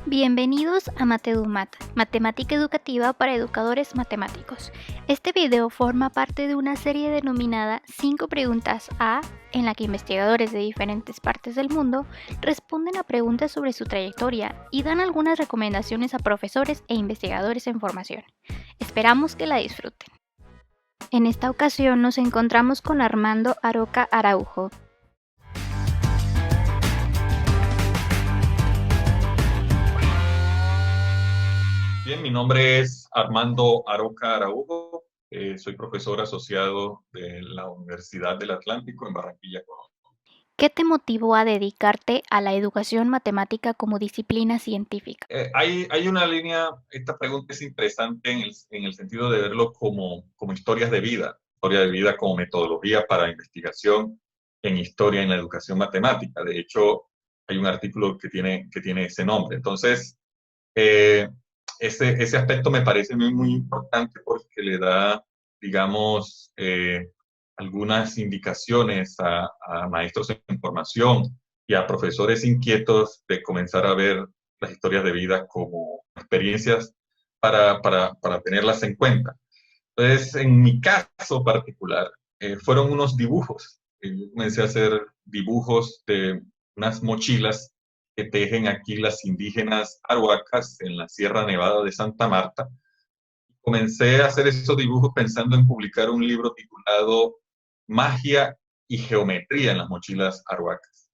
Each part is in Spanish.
Bienvenidos a MateduMat, matemática educativa para educadores matemáticos. Este video forma parte de una serie denominada 5 preguntas A, en la que investigadores de diferentes partes del mundo responden a preguntas sobre su trayectoria y dan algunas recomendaciones a profesores e investigadores en formación. Esperamos que la disfruten. En esta ocasión nos encontramos con Armando Aroca Araujo. Bien, mi nombre es Armando Aroca Araujo, soy profesor asociado de la Universidad del Atlántico en Barranquilla, Colombia. ¿Qué te motivó a dedicarte a la educación matemática como disciplina científica? Hay una línea, esta pregunta es interesante en el sentido de verlo como historia de vida como metodología para investigación en historia en la educación matemática. De hecho, hay un artículo que tiene ese nombre. Entonces, ese aspecto me parece muy importante porque le da, digamos, algunas indicaciones a maestros en formación y a profesores inquietos de comenzar a ver las historias de vida como experiencias para tenerlas en cuenta. Entonces, en mi caso particular, fueron unos dibujos. Yo comencé a hacer dibujos de unas mochilas que tejen aquí las indígenas arhuacas en la Sierra Nevada de Santa Marta. Comencé a hacer esos dibujos pensando en publicar un libro titulado Magia y Geometría en las mochilas arhuacas.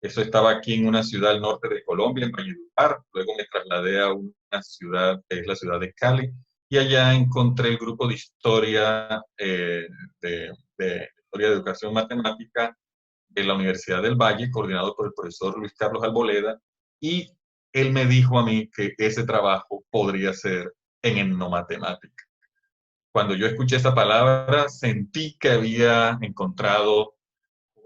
Eso estaba aquí en una ciudad al norte de Colombia, en Valledupar. Luego me trasladé a una ciudad, que es la ciudad de Cali, y allá encontré el grupo de historia, de historia de educación matemática de la Universidad del Valle, coordinado por el profesor Luis Carlos Alboleda, y él me dijo a mí que ese trabajo podría ser en etnomatemática. Cuando yo escuché esa palabra, sentí que había encontrado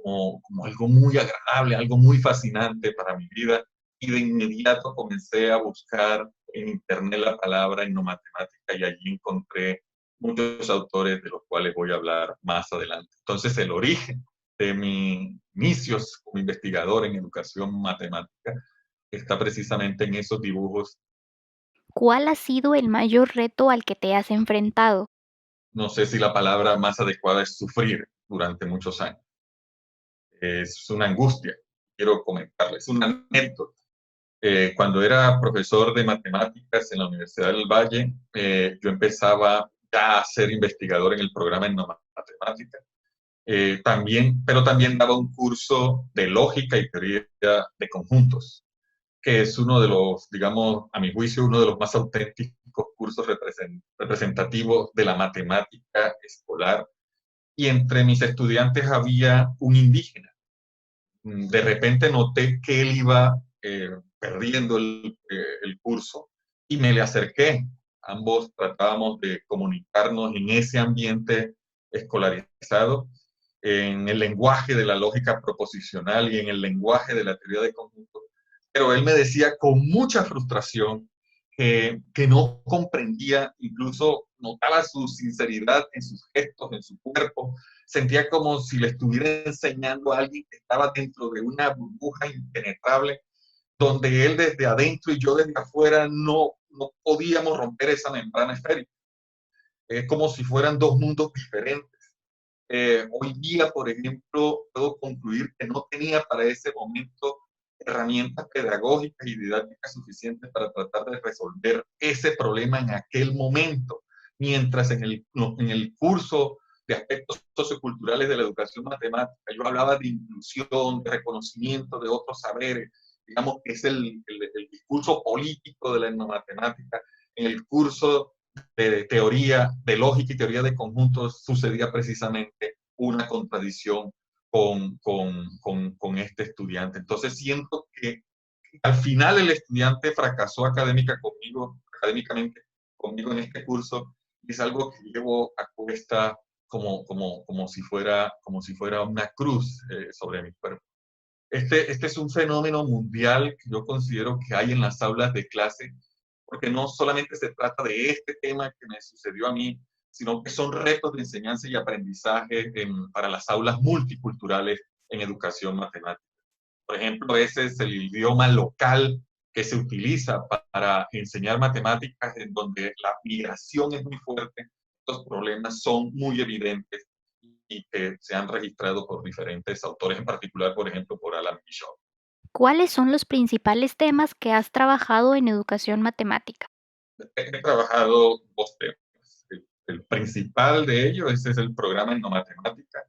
como algo muy agradable, algo muy fascinante para mi vida, y de inmediato comencé a buscar en internet la palabra etnomatemática y allí encontré muchos autores de los cuales voy a hablar más adelante. Entonces, el origen de mis inicios como investigador en educación matemática está precisamente en esos dibujos. ¿Cuál ha sido el mayor reto al que te has enfrentado? No sé si la palabra más adecuada es sufrir durante muchos años. Es una angustia, quiero comentarles, una anécdota. Cuando era profesor de matemáticas en la Universidad del Valle, yo empezaba ya a ser investigador en el programa en matemática. Pero también daba un curso de lógica y teoría de conjuntos, que es uno de los, digamos, a mi juicio, uno de los más auténticos cursos representativos de la matemática escolar. Y entre mis estudiantes había un indígena. De repente noté que él iba perdiendo el curso y me le acerqué. Ambos tratábamos de comunicarnos en ese ambiente escolarizado, en el lenguaje de la lógica proposicional y en el lenguaje de la teoría de conjuntos. Pero él me decía con mucha frustración que no comprendía, incluso notaba su sinceridad en sus gestos, en su cuerpo, sentía como si le estuviera enseñando a alguien que estaba dentro de una burbuja impenetrable, donde él desde adentro y yo desde afuera no podíamos romper esa membrana esférica. Es como si fueran dos mundos diferentes. Hoy día, por ejemplo, puedo concluir que no tenía para ese momento herramientas pedagógicas y didácticas suficientes para tratar de resolver ese problema en aquel momento, mientras en el curso de aspectos socioculturales de la educación matemática yo hablaba de inclusión, de reconocimiento de otros saberes, digamos que es el discurso político de la etnomatemática. En el curso de teoría, de lógica y teoría de conjuntos, sucedía precisamente una contradicción con este estudiante. Entonces siento que al final el estudiante fracasó académicamente conmigo en este curso, y es algo que llevo a cuesta como si fuera una cruz sobre mi cuerpo. Este es un fenómeno mundial que yo considero que hay en las aulas de clase, porque no solamente se trata de este tema que me sucedió a mí, sino que son retos de enseñanza y aprendizaje para las aulas multiculturales en educación matemática. Por ejemplo, ese es el idioma local que se utiliza para enseñar matemáticas, en donde la migración es muy fuerte, estos problemas son muy evidentes y que se han registrado por diferentes autores, en particular, por ejemplo, por Alan Bishop. ¿Cuáles son los principales temas que has trabajado en educación matemática? He trabajado dos temas. El principal de ellos ese es el programa Etnomatemática,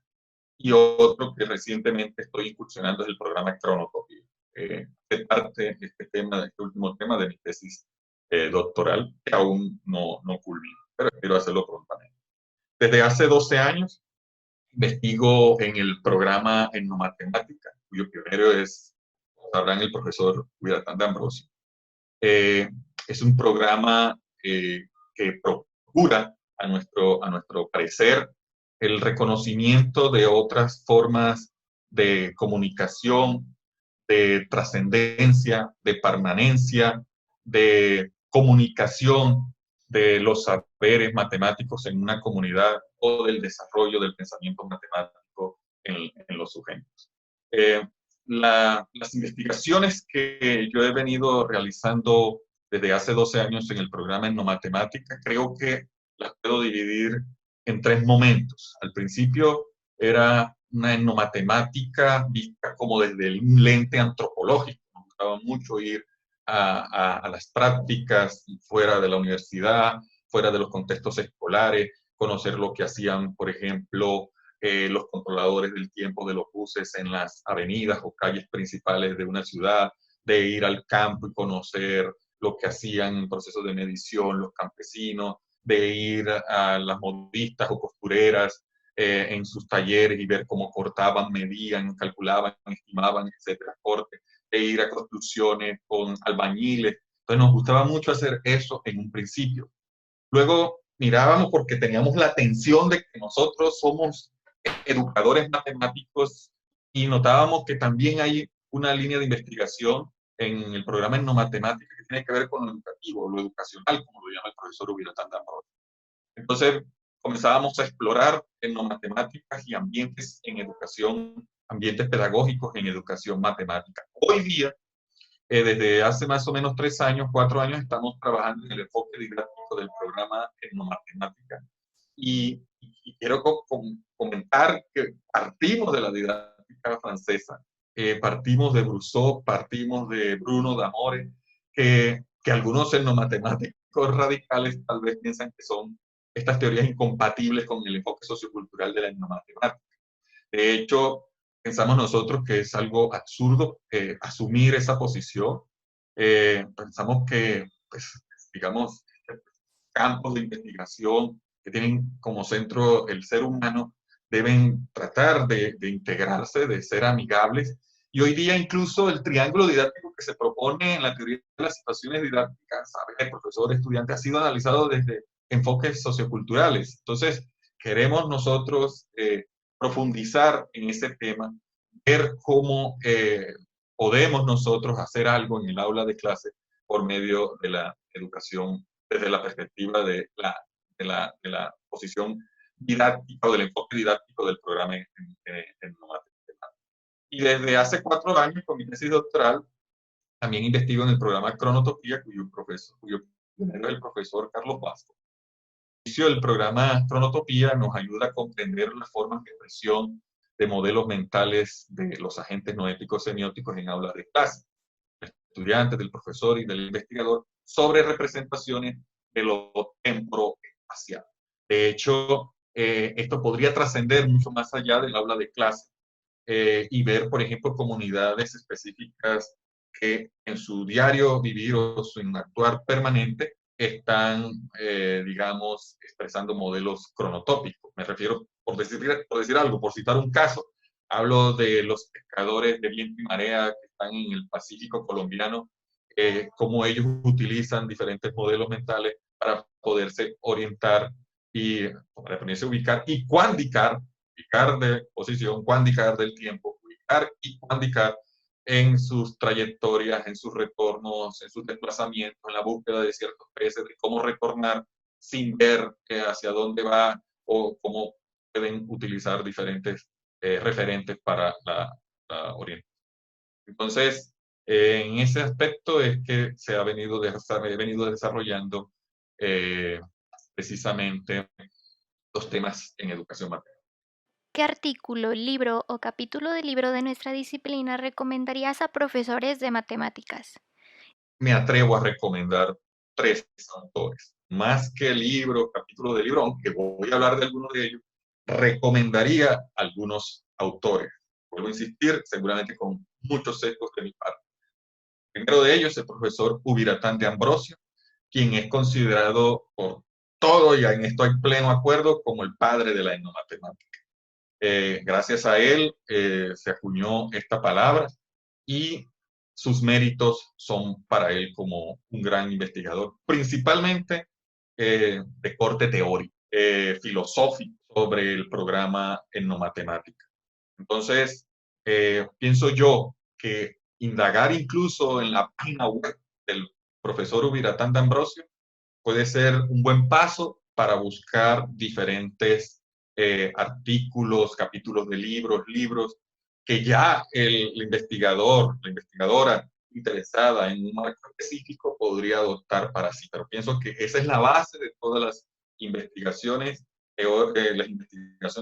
y otro que recientemente estoy incursionando es el programa Cronotopía. Es parte de este tema, de este último tema de mi tesis doctoral, que aún no culmino, pero quiero hacerlo prontamente. Desde hace 12 años investigo en el programa Etnomatemática, cuyo pionero es, como sabrán, el profesor Huiratán de Ambrosio. Es un programa que procura, a nuestro parecer, el reconocimiento de otras formas de comunicación, de trascendencia, de permanencia, de comunicación de los saberes matemáticos en una comunidad o del desarrollo del pensamiento matemático en los sujetos. Eh, las investigaciones que yo he venido realizando desde hace 12 años en el programa Etnomatemática, creo que las puedo dividir en tres momentos. Al principio era una etnomatemática vista como desde un lente antropológico. Me gustaba mucho ir a las prácticas fuera de la universidad, fuera de los contextos escolares, conocer lo que hacían, por ejemplo, los controladores del tiempo de los buses en las avenidas o calles principales de una ciudad, de ir al campo y conocer lo que hacían en procesos de medición los campesinos, de ir a las modistas o costureras en sus talleres y ver cómo cortaban, medían, calculaban, estimaban, etcétera, corte, de ir a construcciones con albañiles. Entonces nos gustaba mucho hacer eso en un principio. Luego mirábamos porque teníamos la atención de que nosotros somos educadores matemáticos y notábamos que también hay una línea de investigación en el programa Etnomatemática que tiene que ver con lo educativo, lo educacional, como lo llama el profesor Huiratán de Ambrosio. Entonces comenzábamos a explorar etnomatemáticas y ambientes en educación, ambientes pedagógicos en educación matemática. Hoy día, desde hace más o menos 3 años, 4 años, estamos trabajando en el enfoque didáctico del programa Etnomatemática. Y quiero comentar que partimos de la didáctica francesa, partimos de Brousseau, partimos de Bruno D'Amore, que algunos etnomatemáticos radicales tal vez piensan que son estas teorías incompatibles con el enfoque sociocultural de la etnomatemática. De hecho, pensamos nosotros que es algo absurdo asumir esa posición. Pensamos que, pues, digamos, campos de investigación que tienen como centro el ser humano deben tratar de integrarse, de ser amigables. Y hoy día incluso el triángulo didáctico que se propone en la teoría de las situaciones didácticas, saber, profesor, estudiante, ha sido analizado desde enfoques socioculturales. Entonces, queremos nosotros profundizar en ese tema, ver cómo podemos nosotros hacer algo en el aula de clase por medio de la educación desde la perspectiva de la posición didáctica o del enfoque didáctico del programa en matemáticas. Y desde hace 4 años, con mi tesis doctoral, también investigo en el programa Cronotopía, cuyo pionero es el profesor Carlos Vasco. El programa Cronotopía nos ayuda a comprender las formas de expresión de modelos mentales de los agentes noéticos semióticos en aulas de clase, del estudiante, del profesor y del investigador, sobre representaciones de lo temporoespacial. De hecho, esto podría trascender mucho más allá del aula de clase y ver, por ejemplo, comunidades específicas que en su diario vivir o su actuar permanente están, digamos, expresando modelos cronotópicos. Me refiero, por decir algo, por citar un caso, hablo de los pescadores de viento y marea que están en el Pacífico colombiano, cómo ellos utilizan diferentes modelos mentales para poderse orientar y para ponerse a ubicar y cuanticar de posición, cuanticar del tiempo, ubicar y cuanticar en sus trayectorias, en sus retornos, en sus desplazamientos, en la búsqueda de ciertos peces, de cómo retornar sin ver hacia dónde va o cómo pueden utilizar diferentes referentes para la orientación. Entonces, En ese aspecto es que se ha venido, he venido desarrollando precisamente los temas en educación matemática. ¿Qué artículo, libro o capítulo de libro de nuestra disciplina recomendarías a profesores de matemáticas? Me atrevo a recomendar 3 autores. Más que libro, capítulo de libro, aunque voy a hablar de algunos de ellos, recomendaría algunos autores. Vuelvo a insistir, seguramente con muchos sesgos de mi parte. El primero de ellos es el profesor Ubiratán de Ambrosio, quien es considerado por todo, y en esto hay pleno acuerdo, como el padre de la etnomatemática. Gracias a él se acuñó esta palabra y sus méritos son para él como un gran investigador, principalmente de corte teórico, filosófico, sobre el programa etnomatemática. Entonces, pienso yo que indagar incluso en la página web del profesor Ubiratán de Ambrosio puede ser un buen paso para buscar diferentes artículos, capítulos de libros que ya el investigador, la investigadora interesada en un marco específico podría adoptar para sí. Pero pienso que esa es la base de todas las investigaciones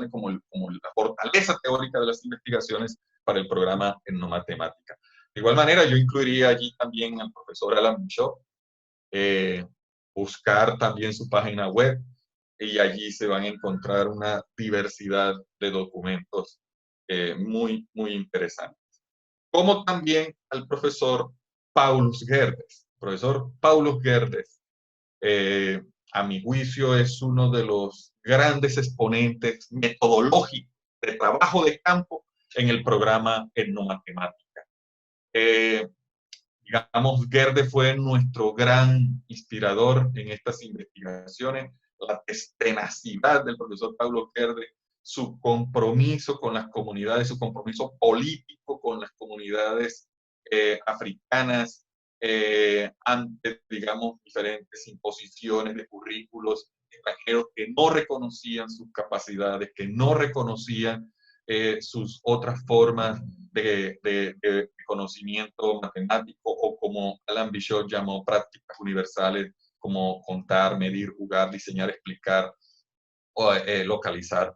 como la fortaleza teórica de las investigaciones para el programa en no matemática. De igual manera, yo incluiría allí también al profesor Alan Bishop, eh, buscar también su página web y allí se van a encontrar una diversidad de documentos muy interesantes. Como también al profesor Paulus Gerdes. Profesor Paulus Gerdes, eh, a mi juicio, es uno de los grandes exponentes metodológicos de trabajo de campo en el programa etnomatemática. Eh, digamos, Gerde fue nuestro gran inspirador en estas investigaciones, la tenacidad del profesor Paulo Gerde, su compromiso con las comunidades, su compromiso político con las comunidades africanas, ante, digamos, diferentes imposiciones de currículos extranjeros que no reconocían sus capacidades, que no reconocían sus otras formas de conocimiento matemático, o como Alan Bishop llamó prácticas universales, como contar, medir, jugar, diseñar, explicar o localizar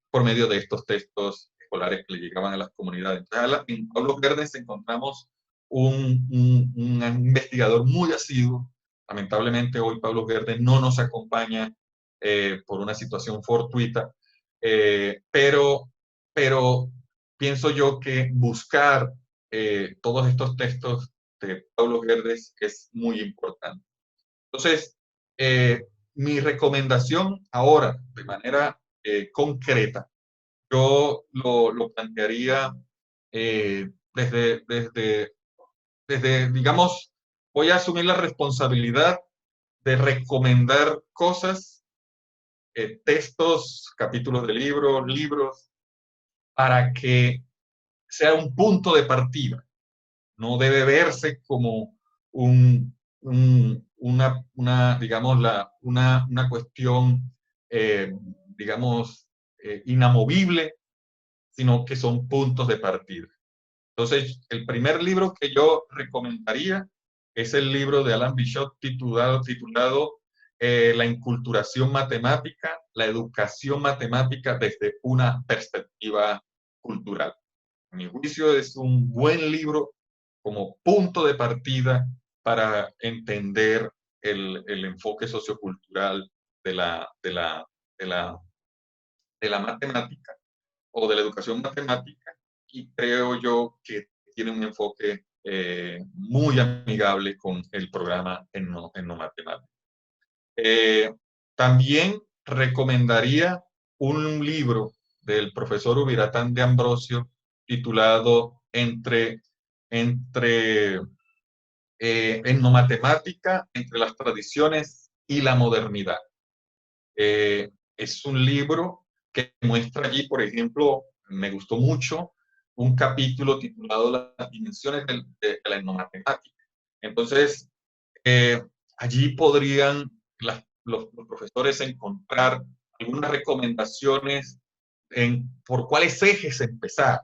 por medio de estos textos escolares que le llegaban a las comunidades. Entonces, en Pablo Verdes encontramos un investigador muy asiduo. Lamentablemente hoy Pablo Verdes no nos acompaña por una situación fortuita, pero pienso yo que buscar todos estos textos de Pablo Verdes es muy importante. Entonces, mi recomendación ahora, de manera concreta, yo lo plantearía desde, digamos, voy a asumir la responsabilidad de recomendar cosas, textos, capítulos de libros, para que sea un punto de partida. No debe verse como digamos, una cuestión, digamos, inamovible, sino que son puntos de partida. Entonces, el primer libro que yo recomendaría es el libro de Alan Bishop titulado La inculturación matemática, la educación matemática desde una perspectiva cultural. A mi juicio es un buen libro como punto de partida para entender el enfoque sociocultural de la matemática o de la educación matemática, y creo yo que tiene un enfoque muy amigable con el programa en no matemática. También recomendaría un libro del profesor Ubiratán de Ambrosio titulado Etnomatemática entre las tradiciones y la modernidad. Es un libro que muestra allí, por ejemplo, me gustó mucho un capítulo titulado Las dimensiones de la etnomatemática. Entonces, allí podrían los profesores encontrar algunas recomendaciones por cuáles ejes empezar.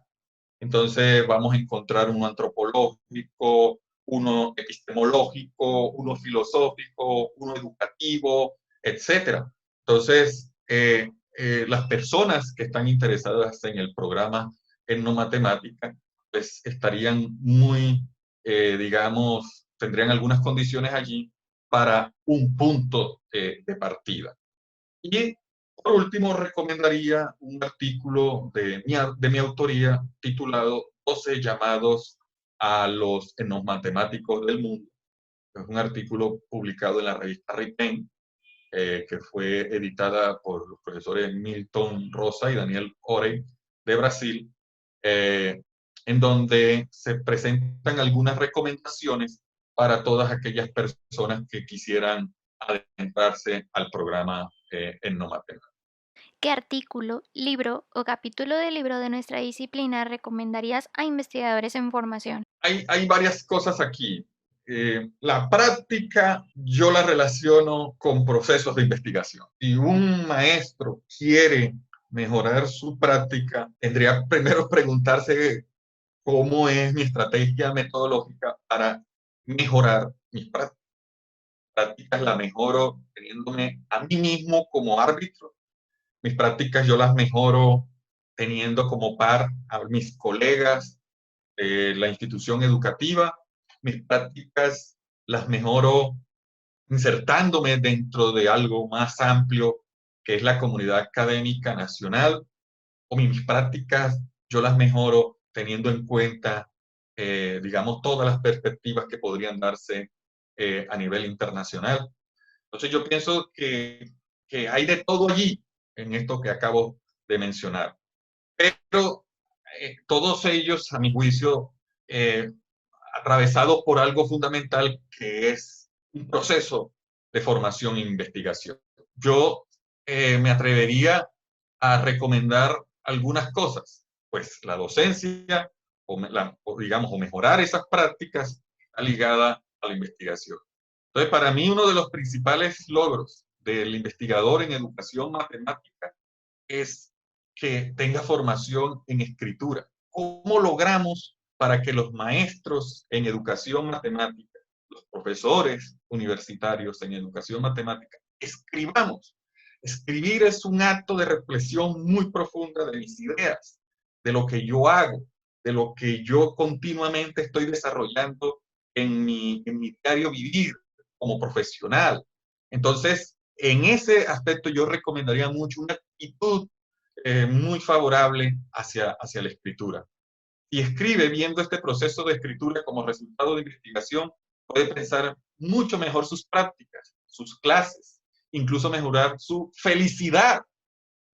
Entonces vamos a encontrar uno antropológico, uno epistemológico, uno filosófico, uno educativo, etcétera. Entonces, las personas que están interesadas en el programa Etnomatemática, pues estarían muy, digamos, tendrían algunas condiciones allí para un punto de partida. Y por último, recomendaría un artículo de mi autoría titulado 12 llamados a los etnomatemáticos del mundo. Es un artículo publicado en la revista Ripen, que fue editada por los profesores Milton Rosa y Daniel Orey de Brasil, en donde se presentan algunas recomendaciones para todas aquellas personas que quisieran adentrarse al programa Etnomatemática. ¿Qué artículo, libro o capítulo de libro de nuestra disciplina recomendarías a investigadores en formación? Hay varias cosas aquí. La práctica yo la relaciono con procesos de investigación. Si un maestro quiere mejorar su práctica, tendría primero preguntarse cómo es mi estrategia metodológica para mejorar mis prácticas. Prácticas la mejoro teniéndome a mí mismo como árbitro. Mis prácticas yo las mejoro teniendo como par a mis colegas de la institución educativa. Mis prácticas las mejoro insertándome dentro de algo más amplio que es la comunidad académica nacional, o mis prácticas yo las mejoro teniendo en cuenta, digamos, todas las perspectivas que podrían darse a nivel internacional. Entonces yo pienso que hay de todo allí en esto que acabo de mencionar. Pero todos ellos, a mi juicio, atravesados por algo fundamental que es un proceso de formación e investigación. Yo me atrevería a recomendar algunas cosas, pues la docencia, o mejorar esas prácticas está ligada a la investigación. Entonces, para mí uno de los principales logros del investigador en educación matemática es que tenga formación en escritura. ¿Cómo logramos para que los maestros en educación matemática, los profesores universitarios en educación matemática, escribamos? Escribir es un acto de reflexión muy profunda de mis ideas, de lo que yo hago, de lo que yo continuamente estoy desarrollando en mi diario vivir como profesional. Entonces, en ese aspecto yo recomendaría mucho una actitud muy favorable hacia la escritura. Y escribe viendo este proceso de escritura como resultado de investigación, puede pensar mucho mejor sus prácticas, sus clases, incluso mejorar su felicidad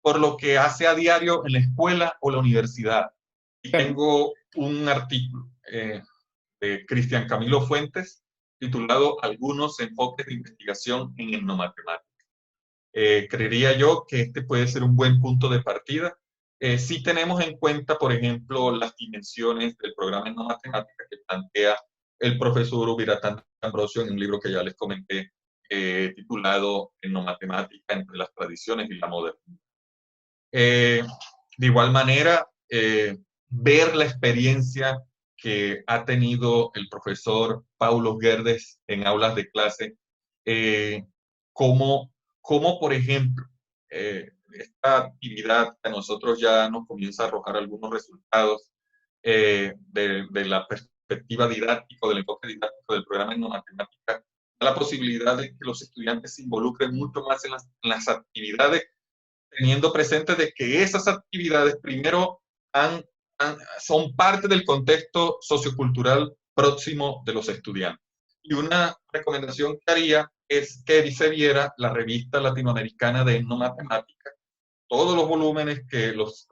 por lo que hace a diario en la escuela o la universidad. Y tengo un artículo de Cristian Camilo Fuentes titulado Algunos enfoques de investigación en etnomatemática. Creería yo que este puede ser un buen punto de partida. Si tenemos en cuenta, por ejemplo, las dimensiones del programa Etnomatemática que plantea el profesor Ubiratán Ambrosio en un libro que ya les comenté, titulado Etnomatemática entre las tradiciones y la modernidad. De igual manera, ver la experiencia que ha tenido el profesor Paulo Guedes en aulas de clase, como por ejemplo, esta actividad que a nosotros ya nos comienza a arrojar algunos resultados de la perspectiva didáctica, del enfoque didáctico del programa en matemática, da la posibilidad de que los estudiantes se involucren mucho más en las actividades, teniendo presente de que esas actividades primero son parte del contexto sociocultural próximo de los estudiantes. Y una recomendación que haría es que se viera la revista latinoamericana de etnomatemática, todos los volúmenes, los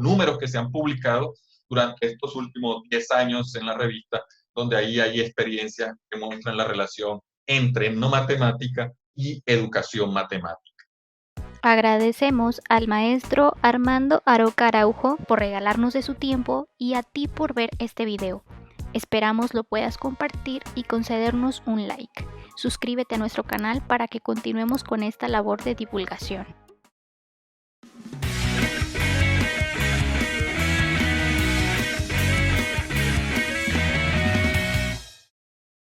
números que se han publicado durante estos últimos 10 años en la revista, donde ahí hay experiencias que muestran la relación entre etnomatemática y educación matemática. Agradecemos al maestro Armando Aroca Araujo por regalarnos de su tiempo y a ti por ver este video. Esperamos lo puedas compartir y concedernos un like. Suscríbete a nuestro canal para que continuemos con esta labor de divulgación.